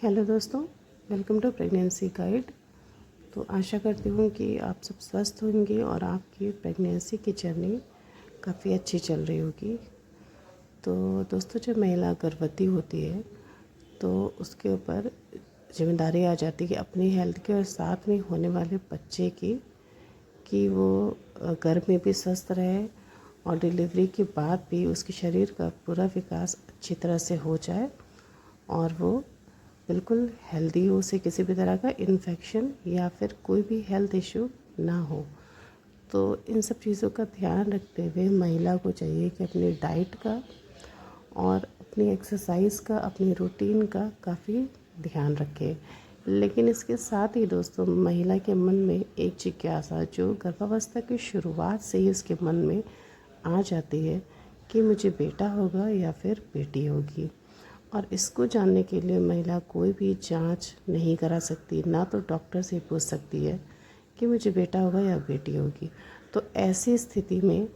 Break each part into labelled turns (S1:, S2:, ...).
S1: Hello दोस्तों, welcome to pregnancy guide. तो आशा करती हूँ कि आप सब स्वस्थ होंगे और आपकी प्रेगनेंसी की जर्नी काफ़ी अच्छी चल रही होगी। तो दोस्तों, जब महिला गर्भवती होती है तो उसके ऊपर जिम्मेदारी आ जाती है अपनी हेल्थ की और साथ में होने वाले बच्चे की, कि वो गर्भ में भी स्वस्थ रहे और डिलीवरी के बाद भी उसके शरीर का पूरा विकास अच्छी तरह से हो जाए और वो बिल्कुल हेल्दी हो, उसे किसी भी तरह का इन्फेक्शन या फिर कोई भी हेल्थ इशू ना हो। तो इन सब चीज़ों का ध्यान रखते हुए महिला को चाहिए कि अपनी डाइट का और अपनी एक्सरसाइज का, अपनी रूटीन का काफ़ी ध्यान रखे। लेकिन इसके साथ ही दोस्तों, महिला के मन में एक जिज्ञासा जो गर्भावस्था की शुरुआत से ही उसके मन में आ जाती है कि मुझे बेटा होगा या फिर बेटी होगी। और इसको जानने के लिए महिला कोई भी जांच नहीं करा सकती, ना तो डॉक्टर से पूछ सकती है कि मुझे बेटा होगा या बेटी होगी। तो ऐसी स्थिति में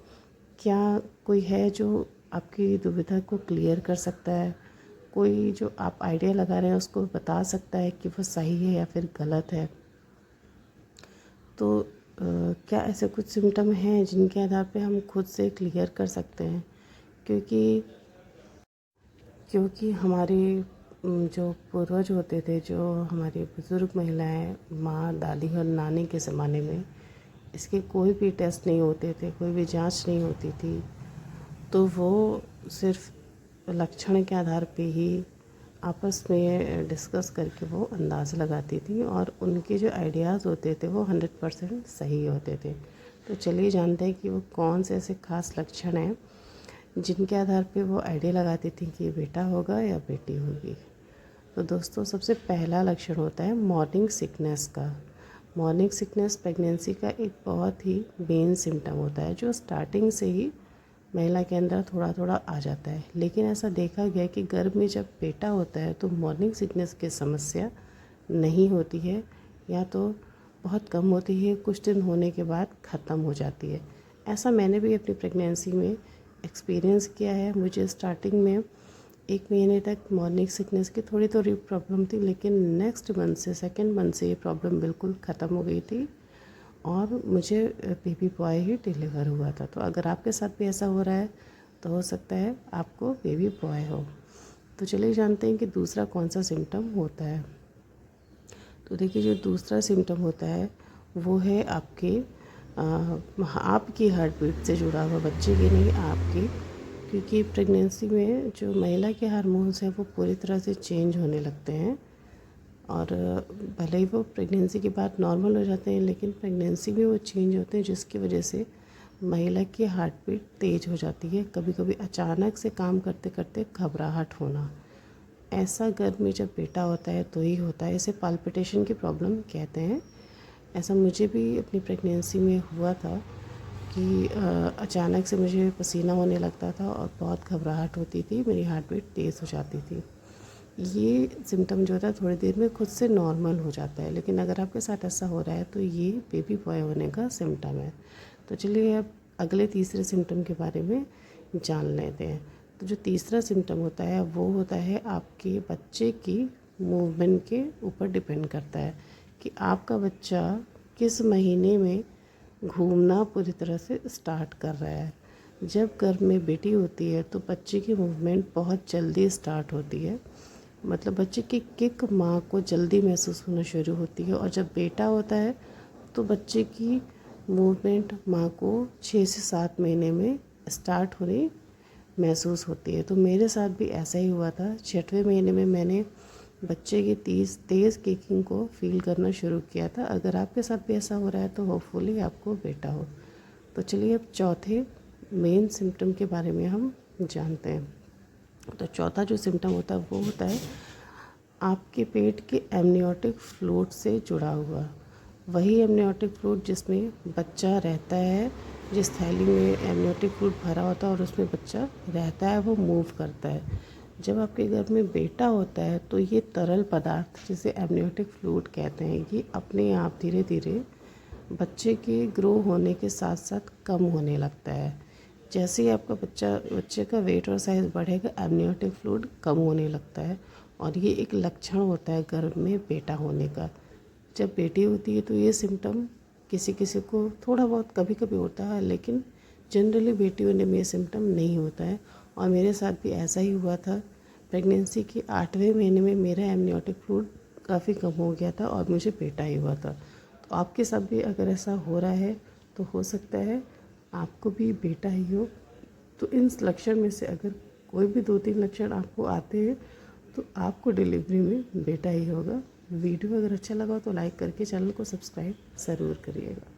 S1: क्या कोई है जो आपकी दुविधा को क्लियर कर सकता है? कोई जो आप आइडिया लगा रहे हैं उसको बता सकता है कि वो सही है या फिर गलत है? तो क्या ऐसे कुछ सिम्टम हैं जिनके आधार पे हम खुद से क्लियर कर सकते हैं? क्योंकि क्योंकि हमारे जो पूर्वज होते थे, जो हमारी बुज़ुर्ग महिलाएं, माँ, दादी और नानी के ज़माने में इसके कोई भी टेस्ट नहीं होते थे, कोई भी जांच नहीं होती थी। तो वो सिर्फ लक्षण के आधार पे ही आपस में डिस्कस करके वो अंदाज़ लगाती थी और उनके जो आइडियाज़ होते थे वो 100% सही होते थे। तो चलिए जानते हैं कि वो कौन से ऐसे ख़ास लक्षण हैं जिनके आधार पे वो आइडिया लगाती थी कि बेटा होगा या बेटी होगी। तो दोस्तों, सबसे पहला लक्षण होता है मॉर्निंग सिकनेस का। मॉर्निंग सिकनेस प्रेगनेंसी का एक बहुत ही मेन सिम्टम होता है जो स्टार्टिंग से ही महिला के अंदर थोड़ा थोड़ा आ जाता है। लेकिन ऐसा देखा गया कि गर्भ में जब बेटा होता है तो मॉर्निंग सिकनेस की समस्या नहीं होती है, या तो बहुत कम होती है, कुछ दिन होने के बाद ख़त्म हो जाती है। ऐसा मैंने भी अपनी प्रेगनेंसी में एक्सपीरियंस किया है। मुझे स्टार्टिंग में 1 महीने तक मॉर्निंग सिकनेस की थोड़ी थोड़ी प्रॉब्लम थी, लेकिन नेक्स्ट मंथ से, सेकेंड मंथ से ये प्रॉब्लम बिल्कुल ख़त्म हो गई थी और मुझे बेबी बॉय ही डिलीवर हुआ था। तो अगर आपके साथ भी ऐसा हो रहा है तो हो सकता है आपको बेबी बॉय हो। तो चलिए जानते हैं कि दूसरा कौन सा सिम्टम होता है। तो देखिए, जो दूसरा सिम्टम होता है वो है आपकी हार्ट बीट से जुड़ा हुआ, बच्चे की नहीं, आपकी। क्योंकि प्रेगनेंसी में जो महिला के हार्मोन्स हैं वो पूरी तरह से चेंज होने लगते हैं और भले ही वो प्रेगनेंसी के बाद नॉर्मल हो जाते हैं, लेकिन प्रेगनेंसी में वो चेंज होते हैं जिसकी वजह से महिला की हार्ट बीट तेज़ हो जाती है। कभी कभी अचानक से काम करते करते घबराहट होना, ऐसा गर्भ में जब बेटा होता है तो ही होता है। इसे पाल्पिटेशन की प्रॉब्लम कहते हैं। ऐसा मुझे भी अपनी प्रेगनेंसी में हुआ था कि अचानक से मुझे पसीना होने लगता था और बहुत घबराहट होती थी, मेरी हार्ट बीट तेज़ हो जाती थी। ये सिम्टम जो होता है थोड़ी देर में खुद से नॉर्मल हो जाता है, लेकिन अगर आपके साथ ऐसा हो रहा है तो ये बेबी बॉय होने का सिम्टम है। तो चलिए अब अगले तीसरे सिम्टम के बारे में जान लेते हैं। तो जो तीसरा सिम्टम होता है वो होता है आपके बच्चे की मूवमेंट के ऊपर डिपेंड करता है कि आपका बच्चा किस महीने में घूमना पूरी तरह से स्टार्ट कर रहा है। जब गर्भ में बेटी होती है तो बच्चे की मूवमेंट बहुत जल्दी स्टार्ट होती है, मतलब बच्चे की किक माँ को जल्दी महसूस होना शुरू होती है। और जब बेटा होता है तो बच्चे की मूवमेंट माँ को 6 से 7 महीने में स्टार्ट होनी महसूस होती है। तो मेरे साथ भी ऐसा ही हुआ था। 6वें महीने में मैंने बच्चे की तेज़ किकिंग को फील करना शुरू किया था। अगर आपके साथ भी ऐसा हो रहा है तो होपफुली आपको बेटा हो। तो चलिए अब चौथे मेन सिम्टम के बारे में हम जानते हैं। तो चौथा जो सिम्टम होता है वो होता है आपके पेट के एमनियोटिक फ्लूइड से जुड़ा हुआ। वही एमनियोटिक फ्लूइड जिसमें बच्चा रहता है, जिस थैली में एमनियोटिक फ्लूइड भरा होता है और उसमें बच्चा रहता है, वो मूव करता है। जब आपके घर में बेटा होता है तो ये तरल पदार्थ, जिसे एमनियोटिक फ्लूइड कहते हैं, ये अपने आप धीरे धीरे बच्चे के ग्रो होने के साथ साथ कम होने लगता है। जैसे ही आपका बच्चे का वेट और साइज़ बढ़ेगा, एमनियोटिक फ्लूइड कम होने लगता है और ये एक लक्षण होता है गर्भ में बेटा होने का। जब बेटी होती है तो ये सिम्टम किसी किसी को थोड़ा बहुत कभी कभी होता है, लेकिन जनरली बेटी होने में ये सिम्टम नहीं होता है। और मेरे साथ भी ऐसा ही हुआ था। प्रेगनेंसी के 8वें महीने में मेरा एमनियोटिक फ्लूइड काफ़ी कम हो गया था और मुझे बेटा ही हुआ था। तो आपके साथ भी अगर ऐसा हो रहा है तो हो सकता है आपको भी बेटा ही हो। तो इन लक्षण में से अगर कोई भी 2-3 लक्षण आपको आते हैं तो आपको डिलीवरी में बेटा ही होगा। वीडियो अगर अच्छा लगा तो लाइक करके चैनल को सब्सक्राइब ज़रूर करिएगा।